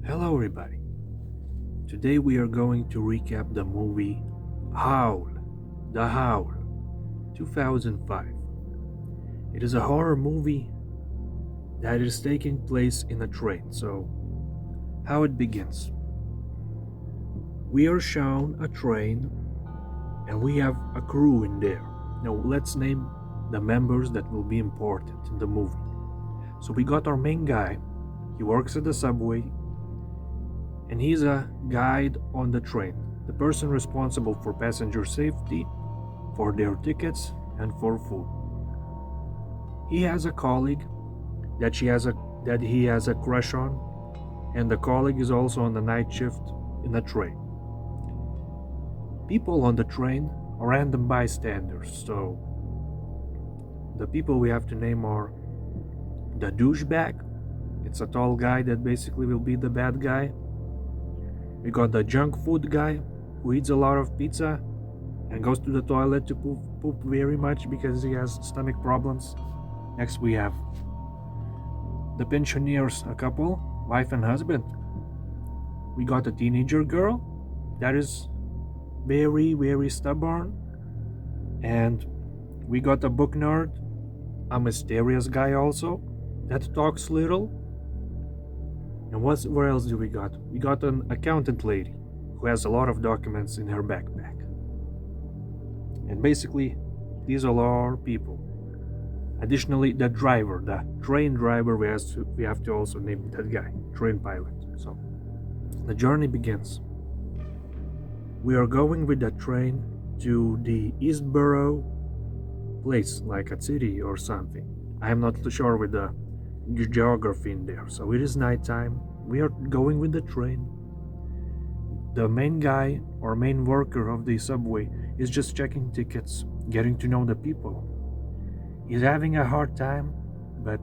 Hello, everybody. Today we are going to recap the movie Howl, The Howl, 2005. It is a horror movie that is taking place in a train. So, how it begins? We are shown a train and we have a crew in there. Now, let's name the members that will be important in the movie. So, we got our main guy, he works at the subway, and he's a guide on the train, the person responsible for passenger safety, for their tickets, and for food. He has a colleague that he has a crush on, and the colleague is also on the night shift in the train. People on the train are random bystanders, so the people we have to name are the douchebag. It's a tall guy that basically will be the bad guy. We got the junk food guy who eats a lot of pizza and goes to the toilet to poop very much because he has stomach problems. Next we have the pensioners, a couple, wife and husband. We got a teenager girl that is very stubborn. And we got a book nerd, a mysterious guy also that talks little. And where else do we got? We got an accountant lady who has a lot of documents in her backpack. And basically, these are our people. Additionally, the driver, the train driver, we have to also name that guy, train pilot. So, the journey begins. We are going with the train to the Eastborough place, like a city or something. I am not too sure with the geography in there. So it is nighttime. We are going with the train. The main guy or main worker of the subway is just checking tickets, getting to know the people. He's having a hard time, but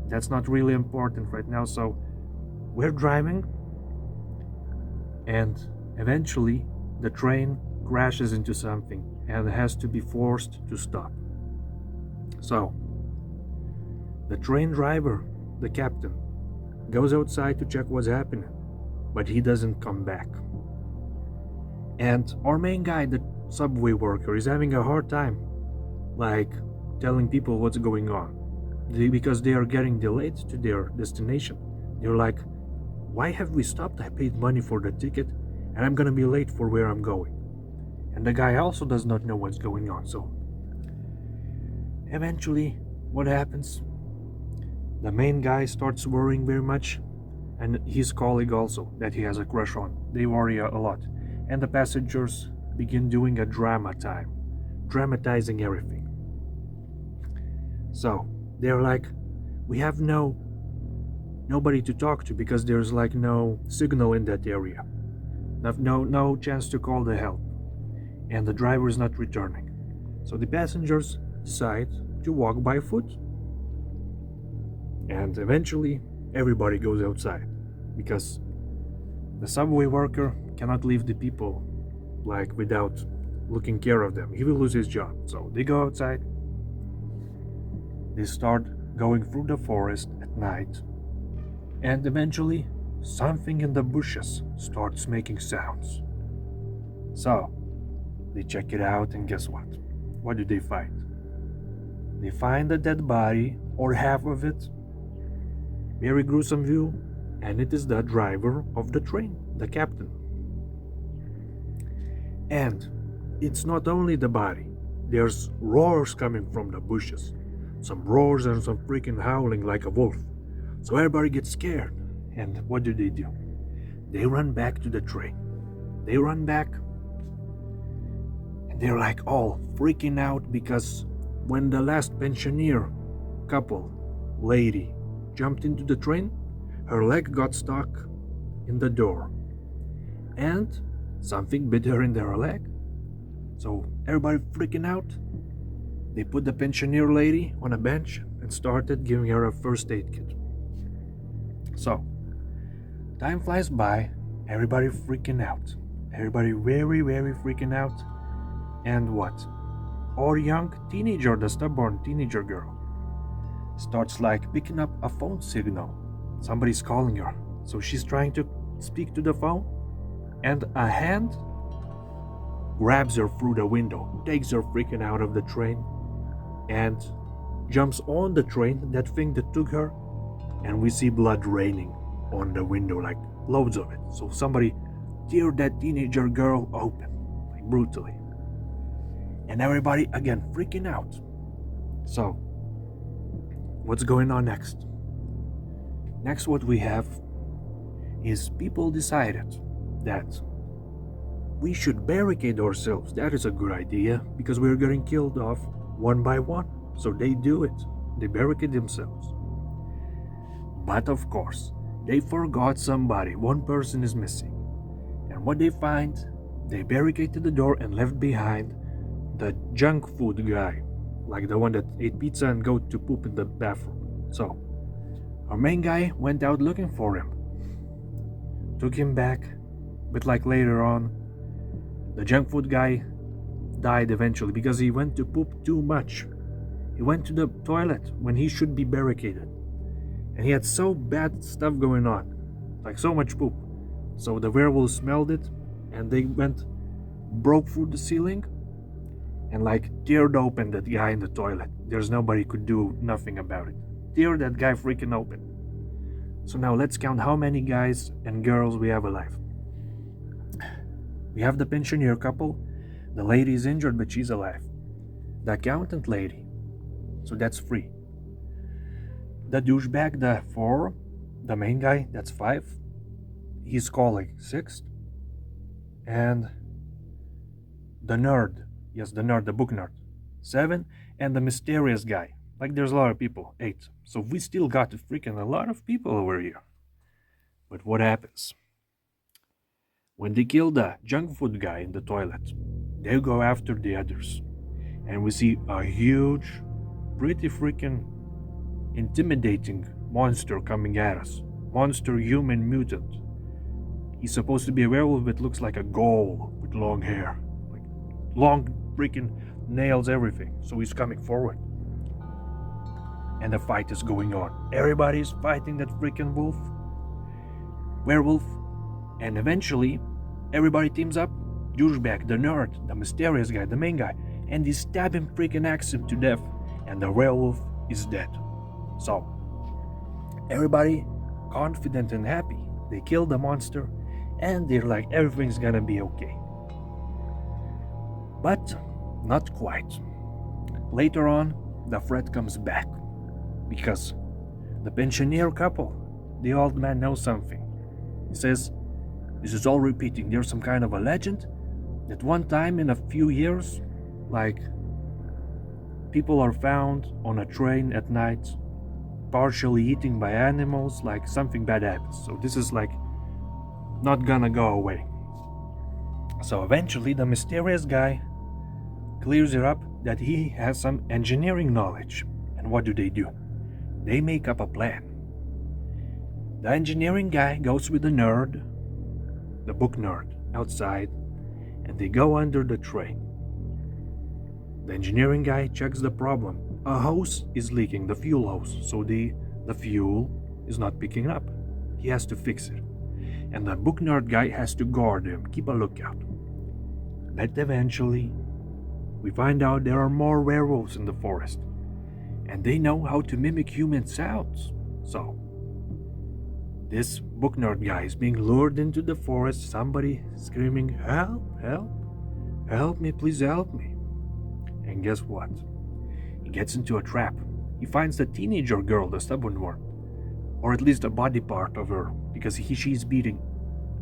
that's not really important right now. So we're driving, and eventually the train crashes into something and has to be forced to stop. So the train driver, the captain, goes outside to check what's happening, but he doesn't come back. And our main guy, the subway worker, is having a hard time, like telling people what's going on, because they are getting delayed to their destination. They're like, why have we stopped? I paid money for the ticket and I'm gonna be late for where I'm going. And the guy also does not know what's going on. So eventually, what happens? The main guy starts worrying very much, and his colleague also, that he has a crush on. They worry a lot. And the passengers begin doing a drama time, dramatizing everything. So they're like, we have nobody to talk to because there's like no signal in that area. No chance to call the help. And the driver is not returning. So the passengers decide to walk by foot. And eventually, everybody goes outside because the subway worker cannot leave the people like without looking care of them. He will lose his job. So they go outside. They start going through the forest at night. And eventually, something in the bushes starts making sounds. So they check it out, and guess what? What do they find? They find a dead body, or half of it. Very gruesome view, and it is the driver of the train, the captain. And it's not only the body, there's roars coming from the bushes. Some roars and some freaking howling like a wolf. So everybody gets scared. And what do? They run back to the train. They run back, and they're like all freaking out because when the last pensioner couple, lady, jumped into the train, her leg got stuck in the door. And something bit her in her leg. So everybody freaking out. They put the pensioner lady on a bench and started giving her a first aid kit. So, time flies by, everybody freaking out. Everybody very freaking out. And what? Our young teenager, the stubborn teenager girl, starts like picking up a phone signal. Somebody's calling her. So she's trying to speak to the phone, and a hand grabs her through the window, takes her freaking out of the train, and jumps on the train, that thing that took her, and we see blood raining on the window, like loads of it. So somebody tear that teenager girl open, like brutally. And everybody again freaking out. So, what's going on next? Next, what we have is people decided that we should barricade ourselves. That is a good idea because we're getting killed off one by one. So they do it. They barricade themselves. But of course, they forgot somebody. One person is missing. And what they find, they barricaded the door and left behind the junk food guy, like the one that ate pizza and go to poop in the bathroom. So our main guy went out looking for him, took him back, but like later on, the junk food guy died eventually because he went to poop too much. He went to the toilet when he should be barricaded, and he had so bad stuff going on, like so much poop. So the werewolves smelled it, and they broke through the ceiling and like teared open that guy in the toilet. There's nobody could do nothing about it. Tear that guy freaking open. So now let's count how many guys and girls we have alive. We have the pensioner couple. The lady is injured, but she's alive. The accountant lady. So that's 3. The douchebag, the 4. The main guy, that's 5. His colleague, 6. And the nerd. Yes, the nerd, the book nerd. 7. And the mysterious guy. Like there's a lot of people. 8. So we still got freaking a lot of people over here. But what happens? When they kill the junk food guy in the toilet, they go after the others. And we see a huge, pretty freaking intimidating monster coming at us. Monster human mutant. He's supposed to be a werewolf, but looks like a ghoul with long hair. Like long freaking nails, everything. So he's coming forward. And the fight is going on. Everybody's fighting that freaking werewolf. And eventually, everybody teams up. Douchebag, the nerd, the mysterious guy, the main guy. And they stab him, freaking axe him to death. And the werewolf is dead. So, everybody confident and happy. They kill the monster. And they're like, everything's gonna be okay. But, not quite. Later on, the threat comes back. Because the pensioner couple, the old man knows something. He says, this is all repeating. There's some kind of a legend that one time in a few years, like, people are found on a train at night, partially eaten by animals, like something bad happens. So this is like not gonna go away. So eventually the mysterious guy clears it up that he has some engineering knowledge. And what do? They make up a plan. The engineering guy goes with the nerd, the book nerd, outside, and they go under the train. The engineering guy checks the problem. A hose is leaking, the fuel hose, so the fuel is not picking up. He has to fix it. And the book nerd guy has to guard him, keep a lookout. But eventually, we find out there are more werewolves in the forest. And they know how to mimic human sounds. So, this book nerd guy is being lured into the forest, somebody screaming, help, help, help me, please help me. And guess what? He gets into a trap. He finds the teenager girl, the stubborn one. Or at least a body part of her, because she's being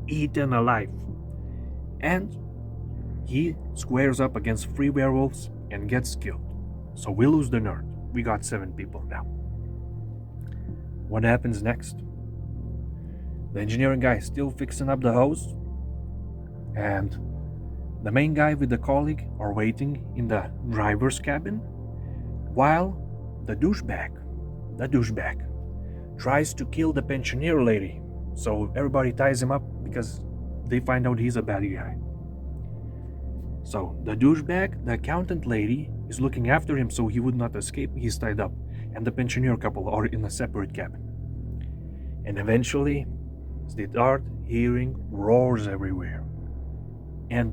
eaten alive. And he squares up against 3 werewolves and gets killed. So we lose the nerd. We got 7 people now. What happens next? The engineering guy is still fixing up the hose, and the main guy with the colleague are waiting in the driver's cabin, while the douchebag tries to kill the pensioner lady. So everybody ties him up because they find out he's a bad guy. So the douchebag, the accountant lady, is looking after him so he would not escape. He's tied up, and the pensioner couple are in a separate cabin. And eventually, as they dart, hearing roars everywhere. And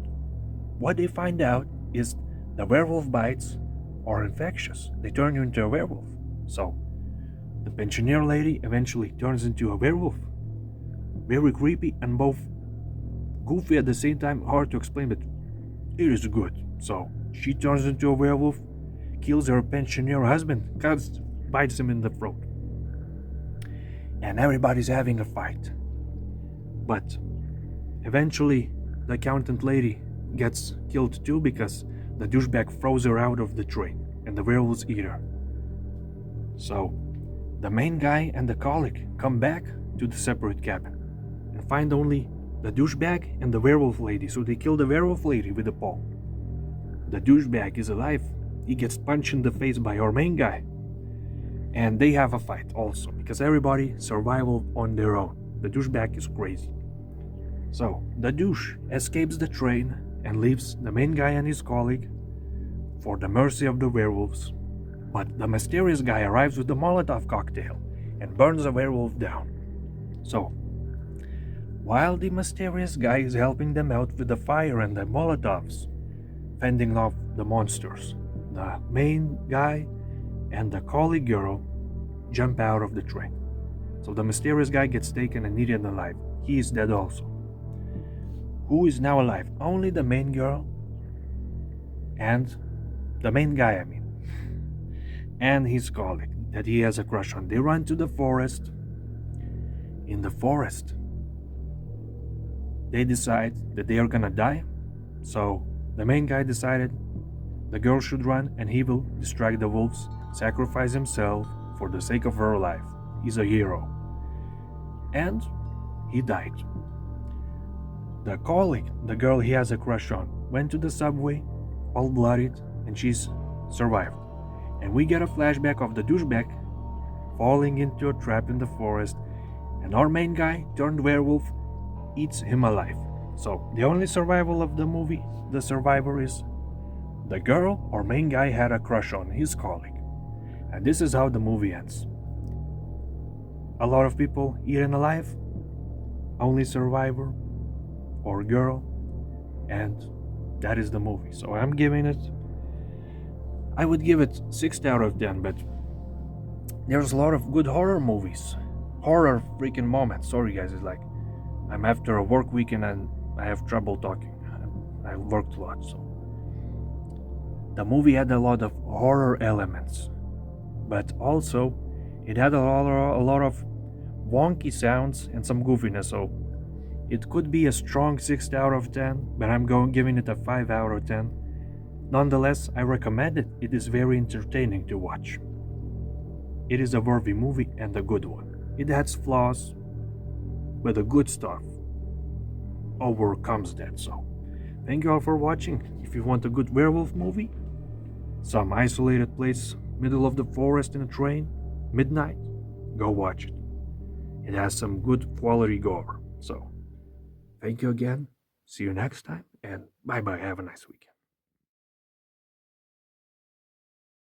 what they find out is the werewolf bites are infectious. They turn you into a werewolf. So the pensioner lady eventually turns into a werewolf. Very creepy and both goofy at the same time, hard to explain, but it is good. So she turns into a werewolf, kills her pensioner husband, bites him in the throat. And everybody's having a fight. But eventually the accountant lady gets killed too because the douchebag throws her out of the train and the werewolves eat her. So the main guy and the colleague come back to the separate cabin and find only the douchebag and the werewolf lady. So they kill the werewolf lady with a pole. The douchebag is alive. He gets punched in the face by our main guy. And they have a fight also because everybody survival on their own. The douchebag is crazy. So the douche escapes the train and leaves the main guy and his colleague for the mercy of the werewolves. But the mysterious guy arrives with the Molotov cocktail and burns the werewolf down. So while the mysterious guy is helping them out with the fire and the Molotovs, fending off the monsters, the main guy and the colleague girl jump out of the train. So the mysterious guy gets taken and eaten alive. He is dead also. Who is now alive? Only the main girl and the main guy, and his colleague that he has a crush on. They run to the forest. In the forest, they decide that they are gonna die. So the main guy decided the girl should run and he will distract the wolves, sacrifice himself for the sake of her life. He's a hero. And he died. The colleague, the girl he has a crush on, went to the subway, all bloodied, and she's survived. And we get a flashback of the douchebag falling into a trap in the forest, and our main guy turned werewolf eats him alive. So the only survival of the movie, the survivor, is the girl our main guy had a crush on, his colleague. And this is how the movie ends. A lot of people eaten alive, only survivor or girl, and that is the movie. So I would give it 6 out of 10, but there's a lot of good horror movies, horror freaking moments. Sorry guys, it's like I'm after a work weekend and I have trouble talking. I've worked a lot, so the movie had a lot of horror elements, but also it had a lot of wonky sounds and some goofiness. So it could be a strong 6 out of 10, but I'm giving it a 5 out of 10. Nonetheless, I recommend it. It is very entertaining to watch. It is a worthy movie and a good one. It has flaws, but the good stuff overcomes that. So thank you all for watching. If you want a good werewolf movie, some isolated place, middle of the forest in a train, midnight, go watch it. It has some good quality gore. So thank you again. See you next time, and bye-bye. Have a nice weekend.